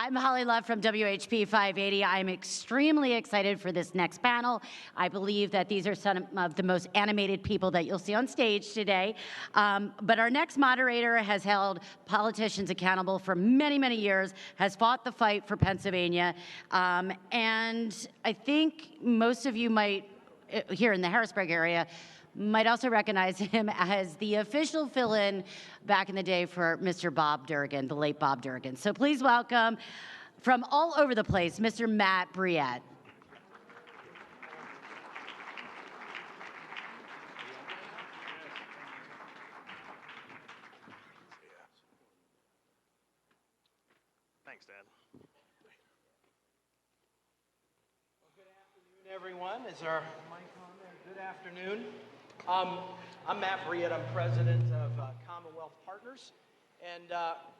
I'm Holly Love from WHP 580. I'm extremely excited for this next panel. I believe that these are some of the most animated people that you'll see on stage today. But our next moderator has held politicians accountable for many, many years, has fought the fight for Pennsylvania. And I think most of you might, here in the Harrisburg area, might also recognize him as the official fill-in back in the day for Mr. Bob Durgan, the late Bob Durgan. So please welcome, from all over the place, Mr. Matt Brouillette. Thanks, Dad. Well, good afternoon, everyone. Is our mic on there? Good afternoon. I'm Matt Brouillette. I'm president of Commonwealth Partners. And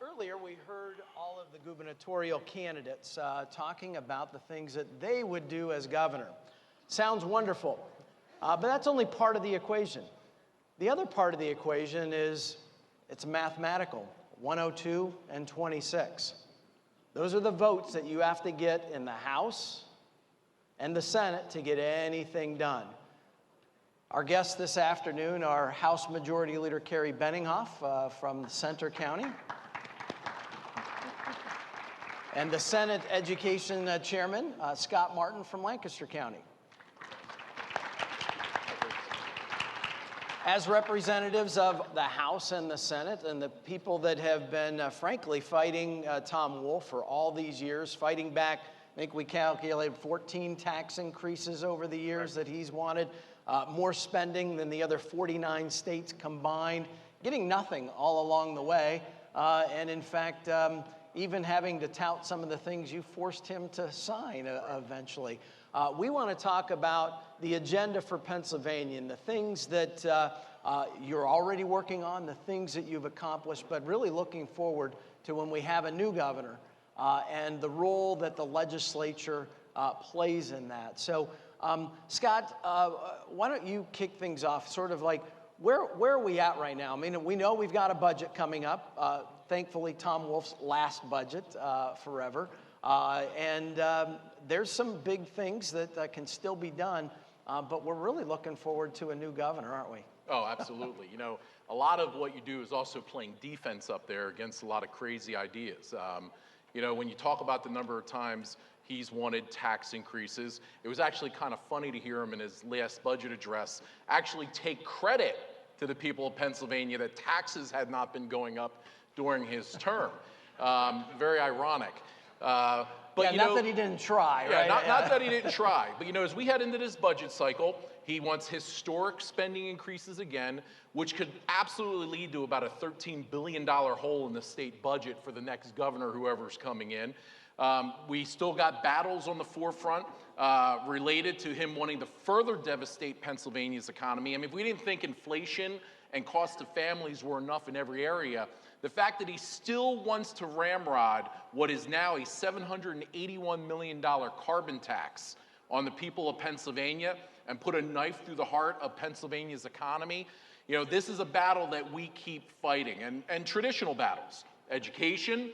earlier we heard all of the gubernatorial candidates talking about the things that they would do as governor. Sounds wonderful, but that's only part of the equation. The other part of the equation is it's mathematical, 102 and 26. Those are the votes that you have to get in the House and the Senate to get anything done. Our guests this afternoon are House Majority Leader Kerry Benninghoff from Center County and the Senate Education Chairman, Scott Martin from Lancaster County. As representatives of the House and the Senate and the people that have been, frankly, fighting Tom Wolf for all these years, fighting back, I think we calculated 14 tax increases over the years that he's wanted, more spending than the other 49 states combined, getting nothing all along the way, and in fact, even having to tout some of the things you forced him to sign eventually. We want to talk about the agenda for Pennsylvania and the things that you're already working on, the things that you've accomplished, but really looking forward to when we have a new governor and the role that the legislature plays in that. So, Scott, why don't you kick things off, sort of like, where are we at right now? I mean, we know we've got a budget coming up. Thankfully, Tom Wolf's last budget forever. And there's some big things that can still be done, but we're really looking forward to a new governor, aren't we? Oh, absolutely. You know, a lot of what you do is also playing defense up there against a lot of crazy ideas. You know, when you talk about the number of times he's wanted tax increases, it was actually kind of funny to hear him in his last budget address actually take credit to the people of Pennsylvania that taxes had not been going up during his term. Very ironic. But yeah, not that he didn't try, yeah, right? Not that he didn't try. But, you know, as we head into this budget cycle, he wants historic spending increases again, which could absolutely lead to about a $13 billion hole in the state budget for the next governor, whoever's coming in. We still got battles on the forefront related to him wanting to further devastate Pennsylvania's economy. I mean, if we didn't think inflation and cost to families were enough in every area, the fact that he still wants to ramrod what is now a $781 million carbon tax on the people of Pennsylvania and put a knife through the heart of Pennsylvania's economy, you know, this is a battle that we keep fighting. And traditional battles, education,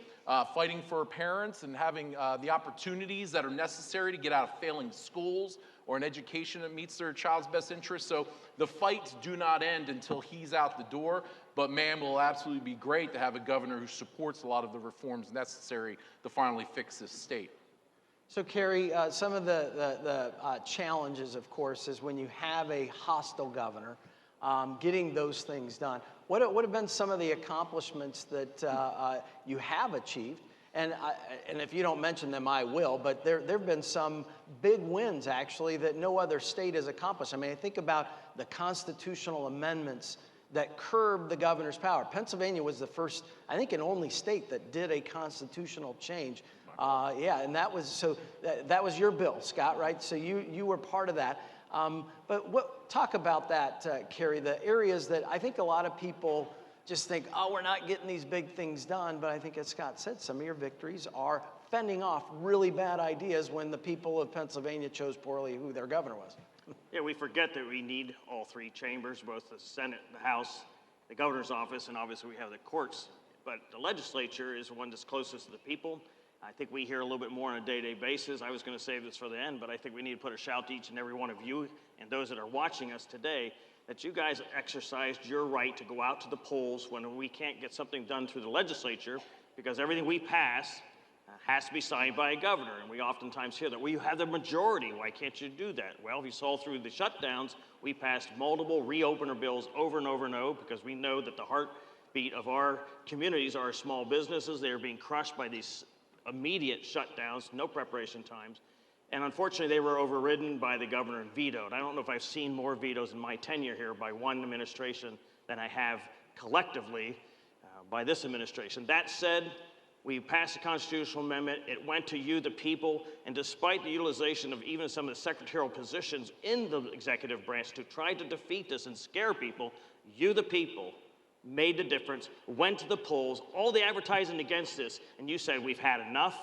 fighting for parents and having the opportunities that are necessary to get out of failing schools or an education that meets their child's best interest. So the fights do not end until he's out the door, but man, will absolutely be great to have a governor who supports a lot of the reforms necessary to finally fix this state. So, Kerry, some of the challenges, of course, is when you have a hostile governor, getting those things done. What have been some of the accomplishments that you have achieved? And if you don't mention them, I will, but there have been some big wins, actually, that no other state has accomplished. I mean, I think about the constitutional amendments that curbed the governor's power. Pennsylvania was the first, I think, and only state that did a constitutional change. Yeah, and that was your bill, Scott, right? So you were part of that. But talk about that, Kerry, the areas that I think a lot of people just think, oh, we're not getting these big things done. But I think, as Scott said, some of your victories are fending off really bad ideas when the people of Pennsylvania chose poorly who their governor was. Yeah, we forget that we need all three chambers, both the Senate, the House, the governor's office, and obviously we have the courts. But the legislature is the one that's closest to the people. I think we hear a little bit more on a day-to-day basis. I was going to save this for the end, but I think we need to put a shout to each and every one of you and those that are watching us today that you guys exercised your right to go out to the polls when we can't get something done through the legislature, because everything we pass has to be signed by a governor. And we oftentimes hear that, well, you have the majority. Why can't you do that? Well, if you saw through the shutdowns, we passed multiple reopener bills over and over and over because we know that the heartbeat of our communities are our small businesses. They are being crushed by these immediate shutdowns, no preparation times. And unfortunately, they were overridden by the governor and vetoed. I don't know if I've seen more vetoes in my tenure here by one administration than I have collectively by this administration. That said, we passed a constitutional amendment. It went to you, the people, and despite the utilization of even some of the secretarial positions in the executive branch to try to defeat this and scare people, you, the people, made the difference, went to the polls, all the advertising against this, and you said, we've had enough.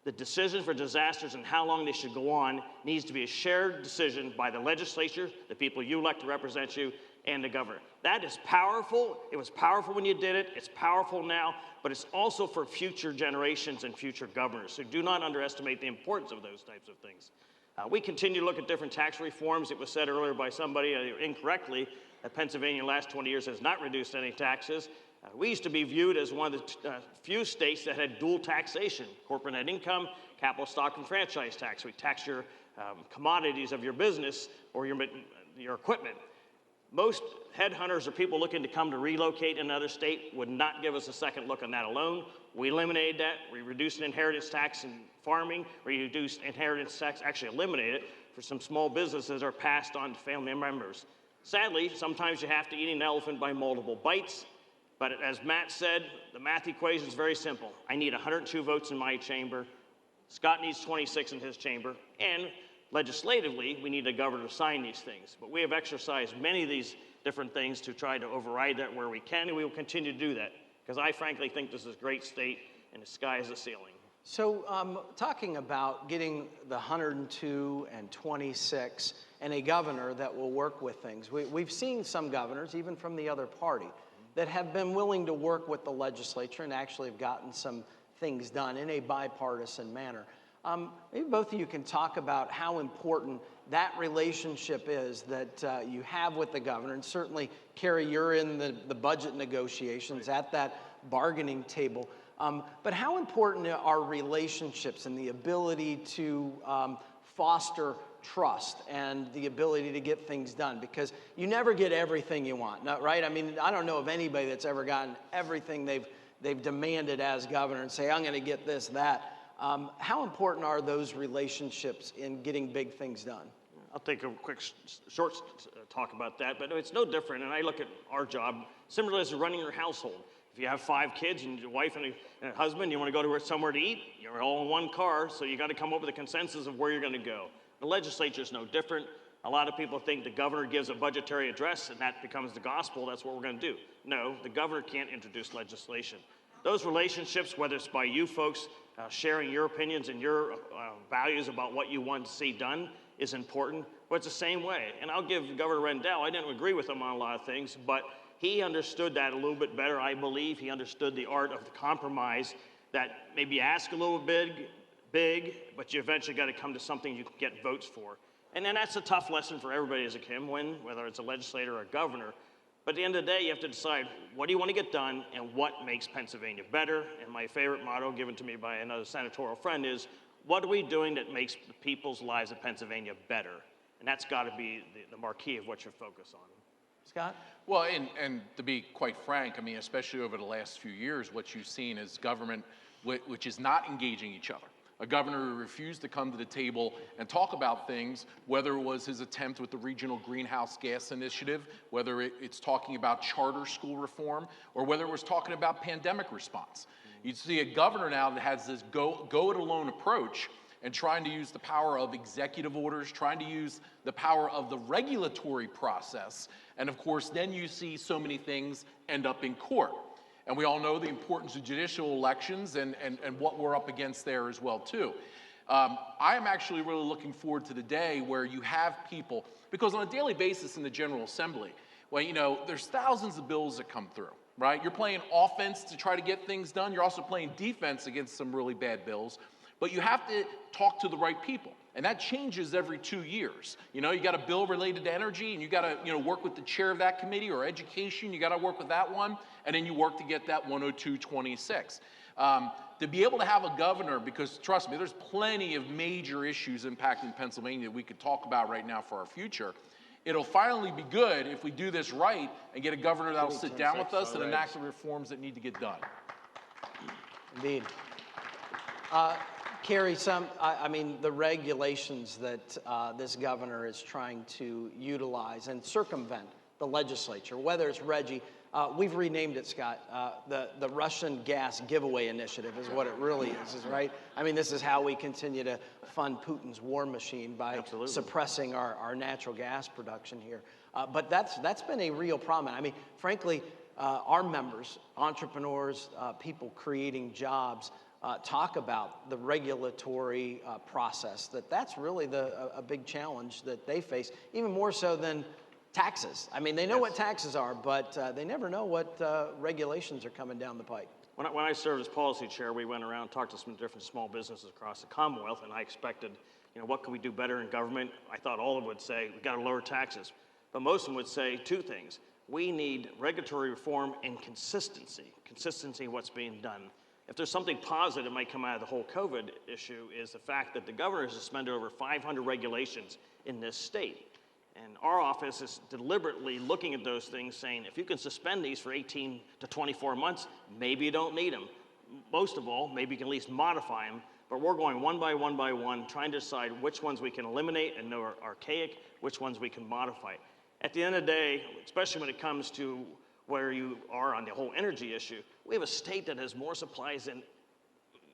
The decision for disasters and how long they should go on needs to be a shared decision by the legislature, the people you elect to represent you, and the governor. That is powerful. It was powerful when you did it. It's powerful now, but it's also for future generations and future governors. So do not underestimate the importance of those types of things. We continue to look at different tax reforms. It was said earlier by somebody incorrectly that Pennsylvania in the last 20 years has not reduced any taxes. We used to be viewed as one of the few states that had dual taxation, corporate net income, capital stock, and franchise tax. We tax your commodities of your business or your equipment. Most headhunters or people looking to come to relocate in another state would not give us a second look on that alone. We eliminated that. We reduced an inheritance tax in farming. We reduced inheritance tax, actually eliminated it for some small businesses that are passed on to family members. Sadly, sometimes you have to eat an elephant by multiple bites. But as Matt said, the math equation is very simple. I need 102 votes in my chamber. Scott needs 26 in his chamber. And legislatively, we need a governor to sign these things. But we have exercised many of these different things to try to override that where we can, and we will continue to do that. Because I frankly think this is a great state, and the sky is the ceiling. So talking about getting the 102 and 26 and a governor that will work with things, we've seen some governors, even from the other party, that have been willing to work with the legislature and actually have gotten some things done in a bipartisan manner. Maybe both of you can talk about how important that relationship is that you have with the governor. And certainly, Kerry, you're in the budget negotiations at that bargaining table. But how important are relationships and the ability to foster trust and the ability to get things done? Because you never get everything you want, right? I mean, I don't know of anybody that's ever gotten everything they've demanded as governor and say, I'm going to get this, that. How important are those relationships in getting big things done? I'll take a quick, short talk about that, but it's no different. And I look at our job similar as running your household. If you have 5 kids and your wife and a husband, you want to go to somewhere to eat, you're all in one car, so you got to come up with a consensus of where you're going to go. The legislature is no different. A lot of people think the governor gives a budgetary address and that becomes the gospel, that's what we're going to do. No, the governor can't introduce legislation. Those relationships, whether it's by you folks sharing your opinions and your values about what you want to see done, is important, but it's the same way. And I'll give Governor Rendell, I didn't agree with him on a lot of things, but he understood that a little bit better, I believe. He understood the art of the compromise, that maybe ask a little big, but you eventually got to come to something you can get votes for. And then that's a tough lesson for everybody as a Kim win, whether it's a legislator or a governor. But at the end of the day, you have to decide what do you want to get done and what makes Pennsylvania better. And my favorite motto given to me by another senatorial friend is, what are we doing that makes the people's lives of Pennsylvania better? And that's got to be the marquee of what you're focused on. Scott? Well, and to be quite frank, I mean, especially over the last few years, what you've seen is government which is not engaging each other. A governor who refused to come to the table and talk about things, whether it was his attempt with the regional greenhouse gas initiative, whether it's talking about charter school reform, or whether it was talking about pandemic response. You see a governor now that has this go-it-alone approach and trying to use the power of executive orders, trying to use the power of the regulatory process. And of course, then you see so many things end up in court. And we all know the importance of judicial elections and what we're up against there as well, too. I am actually really looking forward to the day where you have people, because on a daily basis in the General Assembly, well, you know, there's thousands of bills that come through. right? You're playing offense to try to get things done. You're also playing defense against some really bad bills. But you have to talk to the right people. And that changes every 2 years. You know, you got a bill related to energy, and you got to, you know, work with the chair of that committee, or education, you got to work with that one, and then you work to get that 10226. To be able to have a governor, because trust me, there's plenty of major issues impacting Pennsylvania that we could talk about right now for our future. It'll finally be good if we do this right and get a governor that'll sit down with us and enact the reforms that need to get done. Indeed. Kerry, I mean, the regulations that this governor is trying to utilize and circumvent the legislature, whether it's Reggie, we've renamed it, Scott, the Russian gas giveaway initiative is what it really is, right? I mean, this is how we continue to fund Putin's war machine by suppressing our natural gas production here. But that's been a real problem. I mean, frankly, our members, entrepreneurs, people creating jobs, talk about the regulatory process, that's really a big challenge that they face, even more so than taxes. I mean, they know what taxes are, but they never know what regulations are coming down the pike. When I served as policy chair, we went around and talked to some different small businesses across the Commonwealth, and I expected, you know, what can we do better in government? I thought all of them would say, we've got to lower taxes. But most of them would say two things. We need regulatory reform and consistency in what's being done. If there's something positive that might come out of the whole COVID issue is the fact that the governor has suspended over 500 regulations in this state. And our office is deliberately looking at those things, saying, if you can suspend these for 18 to 24 months, maybe you don't need them. Most of all, maybe you can at least modify them. But we're going one by one, trying to decide which ones we can eliminate and know are archaic, which ones we can modify. At the end of the day, especially when it comes to where you are on the whole energy issue, we have a state that has more supplies than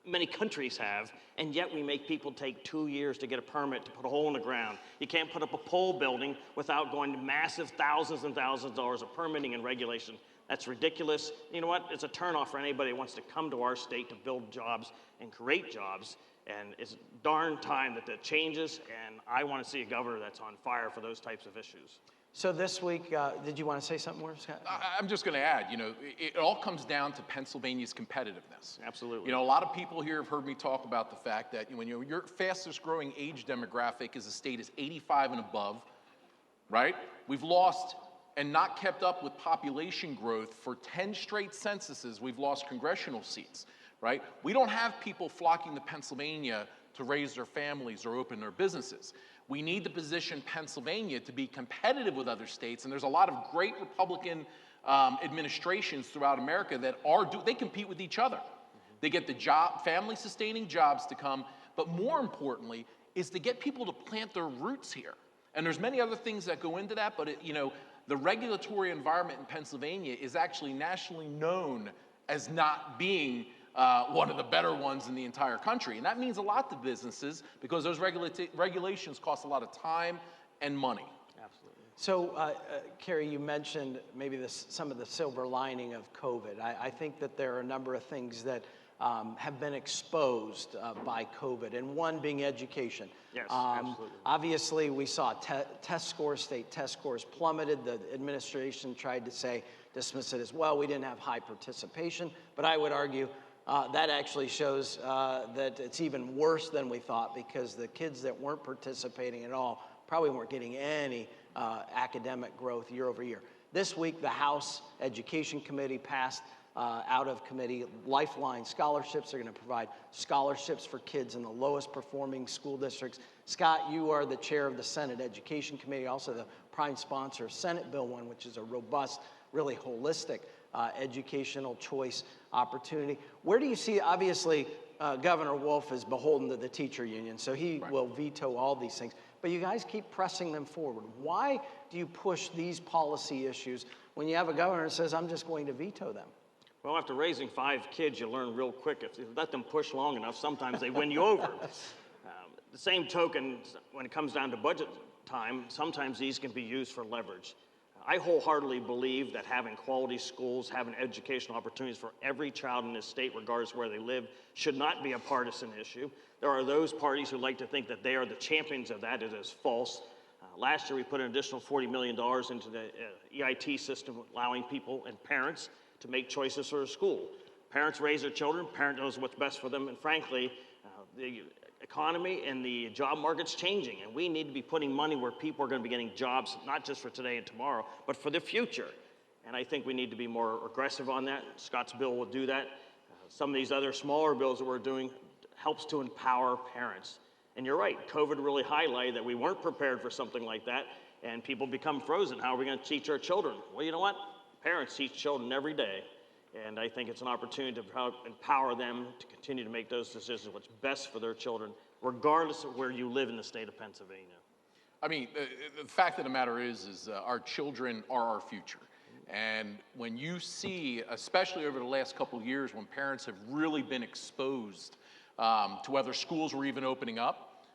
many countries have, and yet we make people take 2 years to get a permit to put a hole in the ground. You can't put up a pole building without going to massive thousands and thousands of dollars of permitting and regulation. That's ridiculous. You know what? It's a turnoff for anybody who wants to come to our state to build jobs and create jobs. And it's darn time that changes, and I want to see a governor that's on fire for those types of issues. So this week, did you want to say something more, Scott? I'm just going to add, you know, it all comes down to Pennsylvania's competitiveness. Absolutely. You know, a lot of people here have heard me talk about the fact that when your fastest growing age demographic as a state is 85 and above, right? We've lost and not kept up with population growth for 10 straight censuses. We've lost congressional seats, right? We don't have people flocking to Pennsylvania to raise their families or open their businesses. We need to position Pennsylvania to be competitive with other states, and there's a lot of great Republican administrations throughout America that they compete with each other. They get the family-sustaining jobs to come, but more importantly is to get people to plant their roots here. And there's many other things that go into that, but you know, the regulatory environment in Pennsylvania is actually nationally known as not being one of the better ones in the entire country. And that means a lot to businesses because those regulations cost a lot of time and money. Absolutely. So, Kerry, you mentioned maybe some of the silver lining of COVID. I think that there are a number of things that have been exposed by COVID, and one being education. Yes, absolutely. Obviously, we saw state test scores plummeted. The administration tried to dismiss it as well. We didn't have high participation, but I would argue that actually shows that it's even worse than we thought, because the kids that weren't participating at all probably weren't getting any academic growth year over year. This week, the House Education Committee passed out of committee Lifeline scholarships. They're going to provide scholarships for kids in the lowest performing school districts. Scott, you are the chair of the Senate Education Committee, also the prime sponsor of Senate Bill 1, which is a robust, really holistic educational choice opportunity. Where do you see, obviously, Governor Wolf is beholden to the teacher union, so he will veto all these things. But you guys keep pressing them forward. Why do you push these policy issues when you have a governor that says, I'm just going to veto them? Well, after raising 5 kids, you learn real quick. If you let them push long enough, sometimes they win you over. The same token, when it comes down to budget time, sometimes these can be used for leverage. I wholeheartedly believe that having quality schools, having educational opportunities for every child in this state, regardless of where they live, should not be a partisan issue. There are those parties who like to think that they are the champions of that. It is false. Last year, we put an additional $40 million into the EIT system, allowing people and parents to make choices for a school. Parents raise their children, parent knows what's best for them, and frankly, the economy and the job market's changing, and we need to be putting money where people are going to be getting jobs, not just for today and tomorrow, but for the future. And I think we need to be more aggressive on that. Scott's bill will do that. Some of these other smaller bills that we're doing helps to empower parents. And you're right, COVID really highlighted that we weren't prepared for something like that, and people become frozen. How are we going to teach our children? Well, you know what? Parents teach children every day. And I think it's an opportunity to empower them to continue to make those decisions, what's best for their children, regardless of where you live in the state of Pennsylvania. I mean, the fact of the matter is our children are our future. And when you see, especially over the last couple of years, when parents have really been exposed to whether schools were even opening up,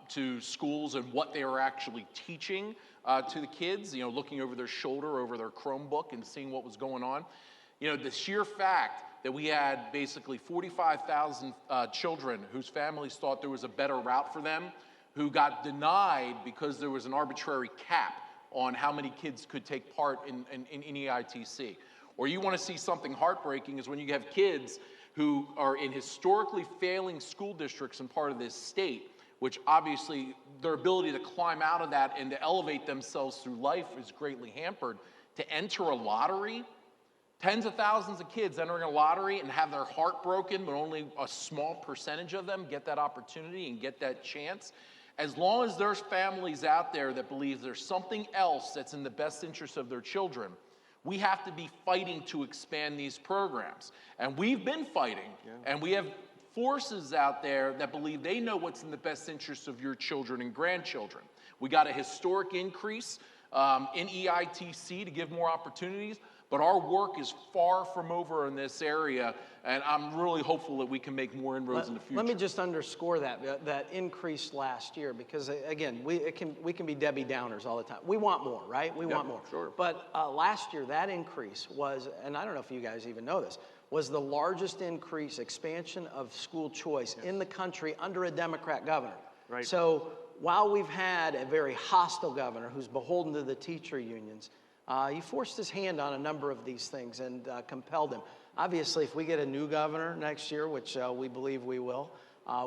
to schools and what they were actually teaching to the kids, you know, looking over their shoulder, over their Chromebook and seeing what was going on. You know, the sheer fact that we had basically 45,000 children whose families thought there was a better route for them, who got denied because there was an arbitrary cap on how many kids could take part in EITC. Or you want to see something heartbreaking is when you have kids who are in historically failing school districts in part of this state, which obviously their ability to climb out of that and to elevate themselves through life is greatly hampered, to enter a lottery. Tens of thousands of kids entering a lottery and have their heart broken, but only a small percentage of them get that opportunity and get that chance. As long as there's families out there that believe there's something else that's in the best interest of their children, we have to be fighting to expand these programs. And we've been fighting, and we have forces out there that believe they know what's in the best interest of your children and grandchildren. We got a historic increase in EITC to give more opportunities. But our work is far from over in this area, and I'm really hopeful that we can make more inroads in the future. Let me just underscore that increase last year, because again, we can be Debbie Downers all the time. We want more, right? We want more. Sure. But last year, that increase was, and I don't know if you guys even know this, was the largest expansion of school choice in the country under a Democrat governor. Right. So while we've had a very hostile governor who's beholden to the teacher unions, he forced his hand on a number of these things and compelled them. Obviously, if we get a new governor next year, which we believe we will,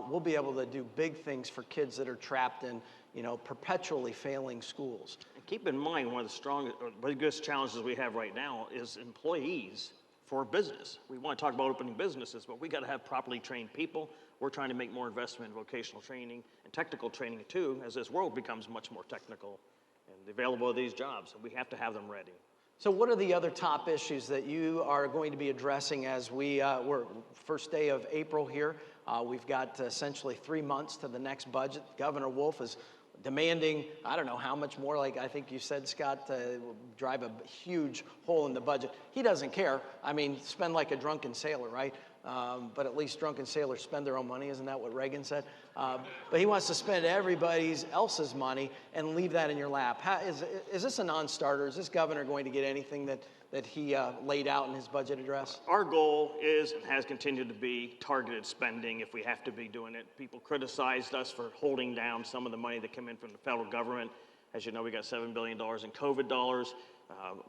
we'll be able to do big things for kids that are trapped in, you know, perpetually failing schools. And keep in mind, one of the strongest, or biggest challenges we have right now is employees for business. We want to talk about opening businesses, but we got to have properly trained people. We're trying to make more investment in vocational training and technical training too, as this world becomes much more technical and available of these jobs, and we have to have them ready. So what are the other top issues that you are going to be addressing as we're first day of April here? We've got essentially 3 months to the next budget. Governor Wolf is demanding, I don't know how much more, like I think you said, Scott, drive a huge hole in the budget. He doesn't care. I mean, spend like a drunken sailor, right? But at least drunken sailors spend their own money. Isn't that what Reagan said? But he wants to spend everybody else's money and leave that in your lap. Is this a non-starter? Is this governor going to get anything that he laid out in his budget address? Our goal is and has continued to be targeted spending if we have to be doing it. People criticized us for holding down some of the money that came in from the federal government. As you know, we got $7 billion in COVID dollars.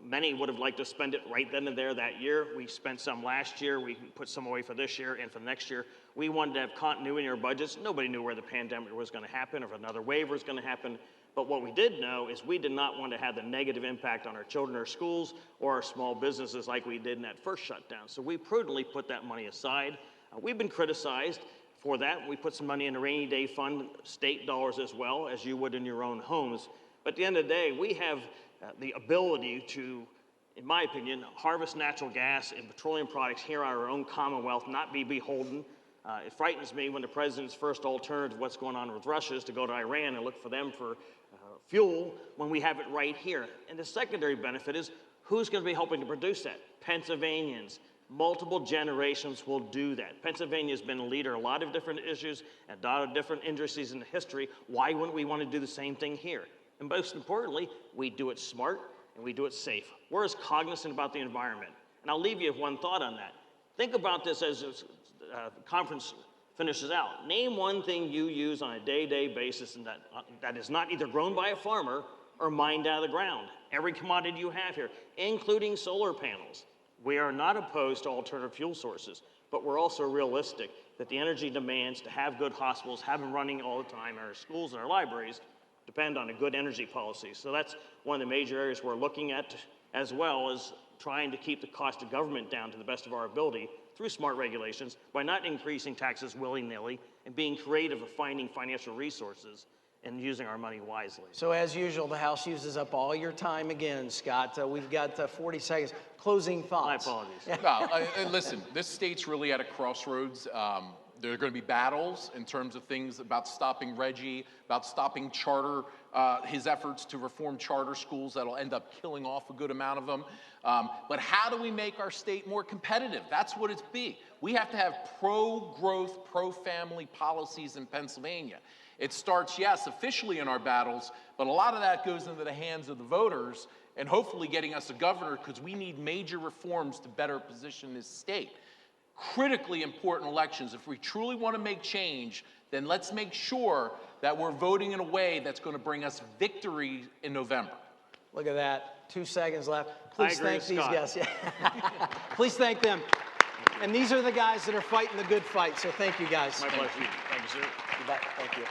Many would have liked to spend it right then and there that year. We spent some last year. We put some away for this year and for next year. We wanted to have continuity in our budgets. Nobody knew where the pandemic was going to happen or if another wave was going to happen. But what we did know is we did not want to have the negative impact on our children, our schools, or our small businesses like we did in that first shutdown. So we prudently put that money aside. We've been criticized for that. We put some money in a rainy day fund, state dollars as well, as you would in your own homes. But at the end of the day, we have the ability to, in my opinion, harvest natural gas and petroleum products here in our own Commonwealth, not be beholden. It frightens me when the president's first alternative, what's going on with Russia, is to go to Iran and look for them for fuel when we have it right here. And the secondary benefit is who's going to be helping to produce that? Pennsylvanians. Multiple generations will do that. Pennsylvania has been a leader in a lot of different issues and a lot of different industries in the history. Why wouldn't we want to do the same thing here? And most importantly, we do it smart and we do it safe. We're as cognizant about the environment. And I'll leave you with one thought on that. Think about this as the conference finishes out. Name one thing you use on a day-to-day basis and that is not either grown by a farmer or mined out of the ground. Every commodity you have here, including solar panels. We are not opposed to alternative fuel sources, but we're also realistic that the energy demands to have good hospitals, have them running all the time, our schools and our libraries, depend on a good energy policy. So that's one of the major areas we're looking at, as well as trying to keep the cost of government down to the best of our ability through smart regulations by not increasing taxes willy-nilly and being creative of finding financial resources and using our money wisely. So as usual, the House uses up all your time again, Scott. We've got 40 seconds. Closing thoughts. My apologies. No, listen, this state's really at a crossroads. There are going to be battles in terms of things about stopping Reggie, about stopping charter, his efforts to reform charter schools that'll end up killing off a good amount of them. But how do we make our state more competitive? That's what it's be. We have to have pro-growth, pro-family policies in Pennsylvania. It starts, yes, officially in our battles, but a lot of that goes into the hands of the voters and hopefully getting us a governor, because we need major reforms to better position this state. Critically important elections. If we truly want to make change, then let's make sure that we're voting in a way that's going to bring us victory in November. Look at that. 2 seconds left. Please I agree thank with these guys. Yeah. Please thank them. And these are the guys that are fighting the good fight. So thank you guys. My pleasure. Thank you, sir. You bet. Thank you.